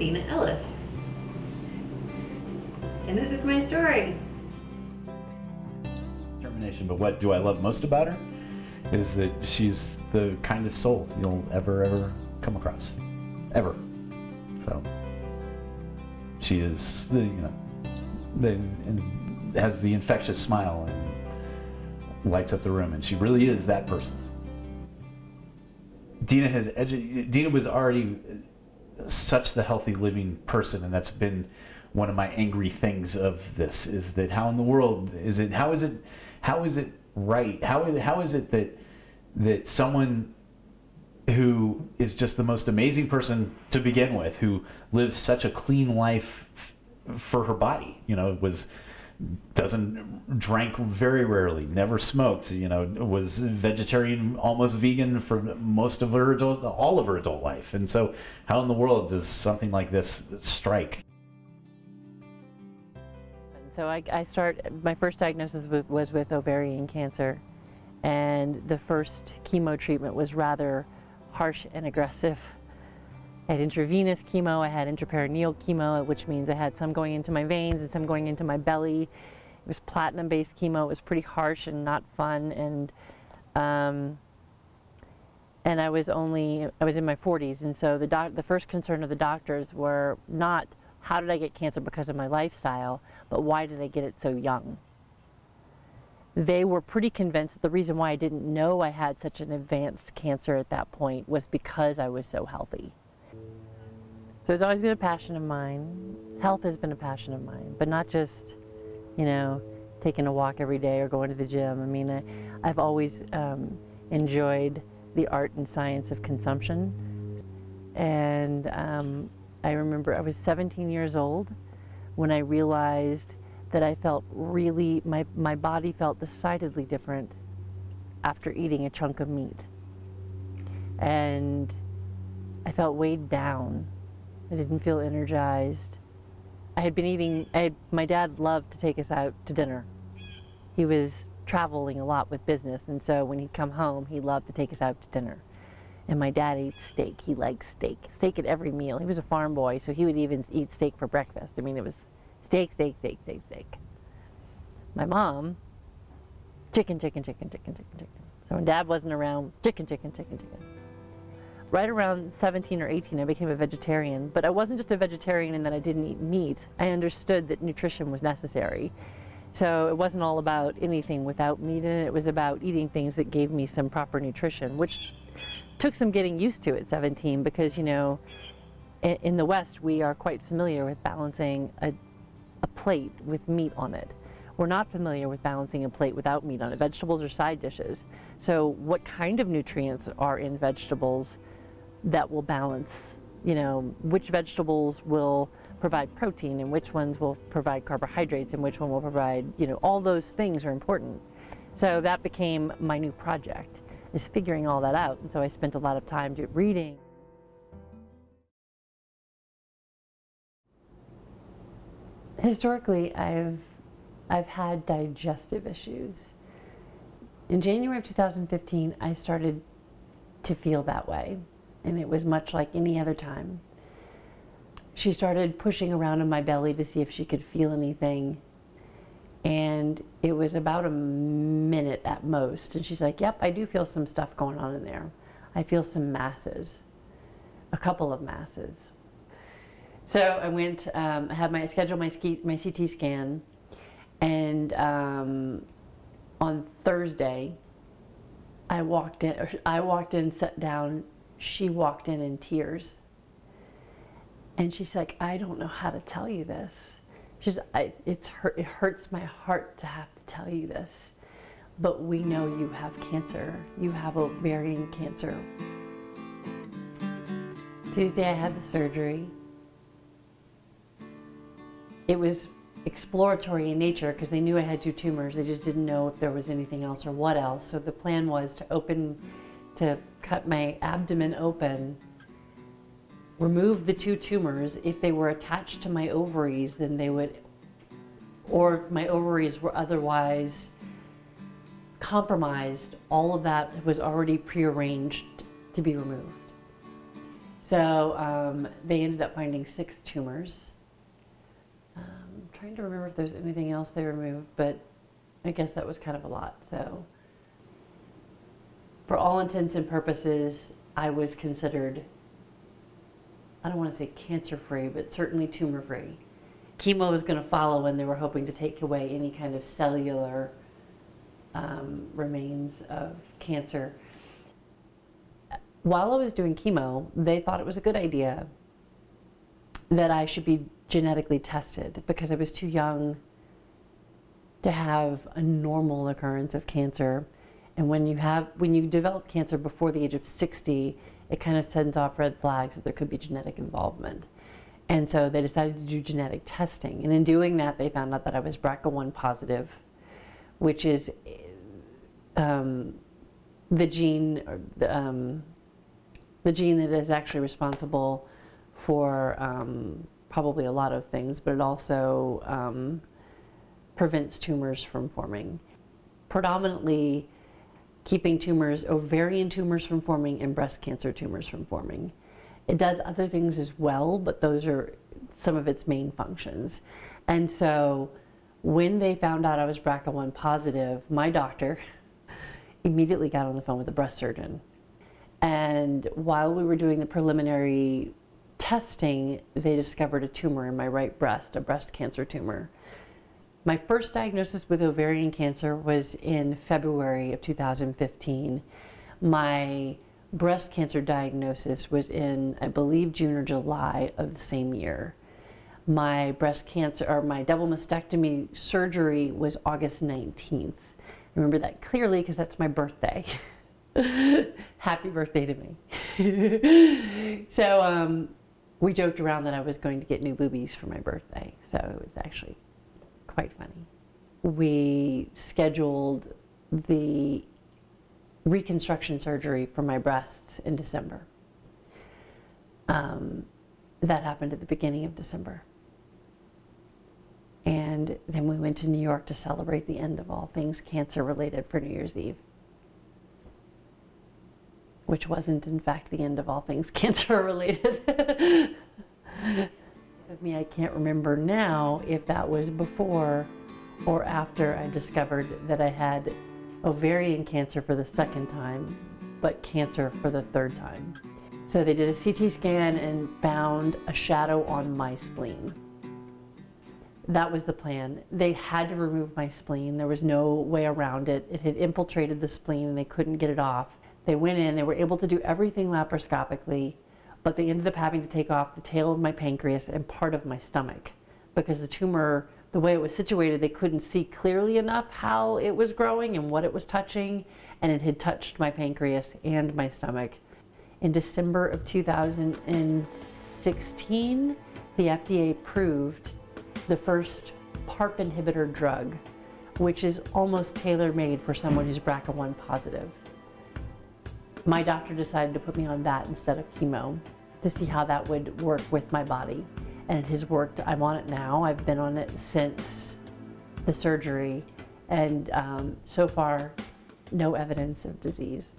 Dena Ellis. And this is my story. Determination, but what do I love most about her is that she's the kindest soul you'll ever come across, ever. So she is and has the infectious smile and lights up the room, and she really is that person. Dena was already such the healthy living person, and that's been one of my angry things of this, is that how in the world is it, how is it right, how is it that someone who is just the most amazing person to begin with, who lives such a clean life for her body, drank very rarely, never smoked, was vegetarian, almost vegan for most of all of her adult life. And so how in the world does something like this strike? So my first diagnosis was with ovarian cancer, and the first chemo treatment was rather harsh and aggressive. I had intravenous chemo, I had intraperitoneal chemo, which means I had some going into my veins and some going into my belly. It was platinum-based chemo. It was pretty harsh and not fun, and I was in my 40s, and so the first concern of the doctors were not how did I get cancer because of my lifestyle, but why did I get it so young? They were pretty convinced that the reason why I didn't know I had such an advanced cancer at that point was because I was so healthy. So it's always been a passion of mine. Health has been a passion of mine, but not just, taking a walk every day or going to the gym. I mean, I've always enjoyed the art and science of consumption. And I remember I was 17 years old when I realized that I felt really, my body felt decidedly different after eating a chunk of meat. And I felt weighed down. I didn't feel energized. I had been eating, my dad loved to take us out to dinner. He was traveling a lot with business, and so when he'd come home, he loved to take us out to dinner. And my dad ate steak. He liked steak. Steak at every meal. He was a farm boy, so he would even eat steak for breakfast. I mean, it was steak, steak, steak, steak, steak. My mom, chicken, chicken, chicken, chicken, chicken, chicken. So when Dad wasn't around, chicken, chicken, chicken, chicken. Right around 17 or 18, I became a vegetarian. But I wasn't just a vegetarian in that I didn't eat meat. I understood that nutrition was necessary. So it wasn't all about anything without meat in it. It was about eating things that gave me some proper nutrition, which took some getting used to at 17 because, in the West, we are quite familiar with balancing a plate with meat on it. We're not familiar with balancing a plate without meat on it. Vegetables are side dishes. So what kind of nutrients are in vegetables that will balance, which vegetables will provide protein and which ones will provide carbohydrates and which one will provide, all those things are important. So that became my new project, is figuring all that out. And so I spent a lot of time reading. Historically, I've had digestive issues. In January of 2015, I started to feel that way, and it was much like any other time. She started pushing around in my belly to see if she could feel anything, and it was about a minute at most, and she's like, yep, I do feel some stuff going on in there. I feel some masses, a couple of masses. So I went, I scheduled my CT scan, and on Thursday, I walked in, sat down, she walked in tears. And she's like, I don't know how to tell you this. She's, it hurts my heart to have to tell you this, but we know you have cancer. You have ovarian cancer. Tuesday I had the surgery. It was exploratory in nature because they knew I had 2 tumors. They just didn't know if there was anything else or what else. So the plan was to cut my abdomen open, remove the 2 tumors. If they were attached to my ovaries, then they would, or if my ovaries were otherwise compromised, all of that was already prearranged to be removed. So they ended up finding 6 tumors. I'm trying to remember if there's anything else they removed, but I guess that was kind of a lot. So for all intents and purposes, I was considered, I don't want to say cancer-free, but certainly tumor-free. Chemo was going to follow, and they were hoping to take away any kind of cellular remains of cancer. While I was doing chemo, they thought it was a good idea that I should be genetically tested because I was too young to have a normal occurrence of cancer. And when you develop cancer before the age of 60, it kind of sends off red flags that there could be genetic involvement. And so they decided to do genetic testing. And in doing that, they found out that I was BRCA1 positive, which is the gene that is actually responsible for probably a lot of things, but it also prevents tumors from forming. Predominantly keeping tumors, ovarian tumors from forming and breast cancer tumors from forming. It does other things as well, but those are some of its main functions. And so when they found out I was BRCA1 positive, my doctor immediately got on the phone with a breast surgeon. And while we were doing the preliminary testing, they discovered a tumor in my right breast, a breast cancer tumor. My first diagnosis with ovarian cancer was in February of 2015. My breast cancer diagnosis was in, I believe, June or July of the same year. My breast cancer, or my double mastectomy surgery, was August 19th. I remember that clearly because that's my birthday. Happy birthday to me. So we joked around that I was going to get new boobies for my birthday. So it was actually quite funny. We scheduled the reconstruction surgery for my breasts in December. That happened at the beginning of December. And then we went to New York to celebrate the end of all things cancer related for New Year's Eve. Which wasn't, in fact, the end of all things cancer related. Of me, I can't remember now if that was before or after I discovered that I had ovarian cancer for the second time, but cancer for the third time. So they did a CT scan and found a shadow on my spleen. That was the plan. They had to remove my spleen. There was no way around it. It had infiltrated the spleen and they couldn't get it off. They went in, they were able to do everything laparoscopically, but they ended up having to take off the tail of my pancreas and part of my stomach because the tumor, the way it was situated, they couldn't see clearly enough how it was growing and what it was touching, and it had touched my pancreas and my stomach. In December of 2016, the FDA approved the first PARP inhibitor drug, which is almost tailor-made for someone who's BRCA1 positive. My doctor decided to put me on that instead of chemo to see how that would work with my body. And it has worked. I'm on it now. I've been on it since the surgery. And so far, no evidence of disease.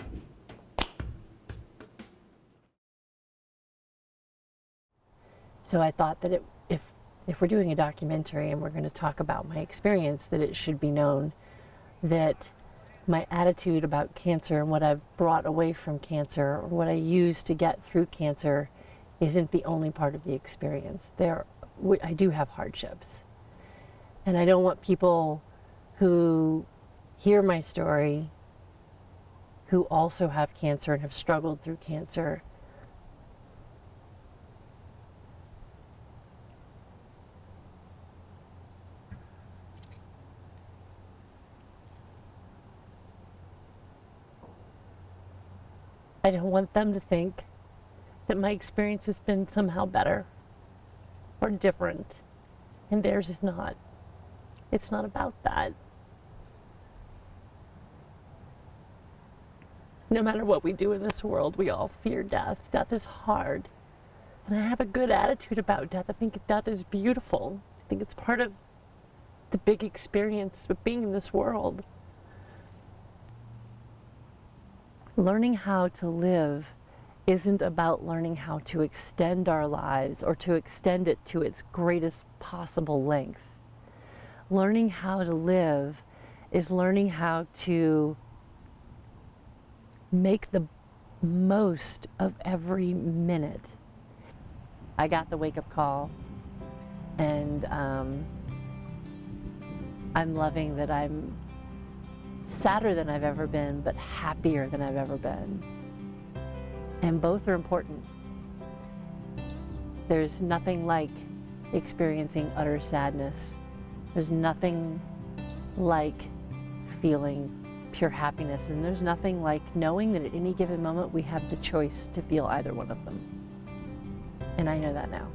So I thought that if we're doing a documentary and we're going to talk about my experience, that it should be known that my attitude about cancer and what I've brought away from cancer, or what I use to get through cancer, isn't the only part of the experience. I do have hardships. And I don't want people who hear my story, who also have cancer and have struggled through cancer, I don't want them to think that my experience has been somehow better or different, and theirs is not. It's not about that. No matter what we do in this world, we all fear death. Death is hard. And I have a good attitude about death. I think death is beautiful. I think it's part of the big experience of being in this world. Learning how to live isn't about learning how to extend our lives or to extend it to its greatest possible length. Learning how to live is learning how to make the most of every minute. I got the wake-up call, and I'm loving that I'm sadder than I've ever been, but happier than I've ever been. And both are important. There's nothing like experiencing utter sadness. There's nothing like feeling pure happiness, and there's nothing like knowing that at any given moment we have the choice to feel either one of them. And I know that now.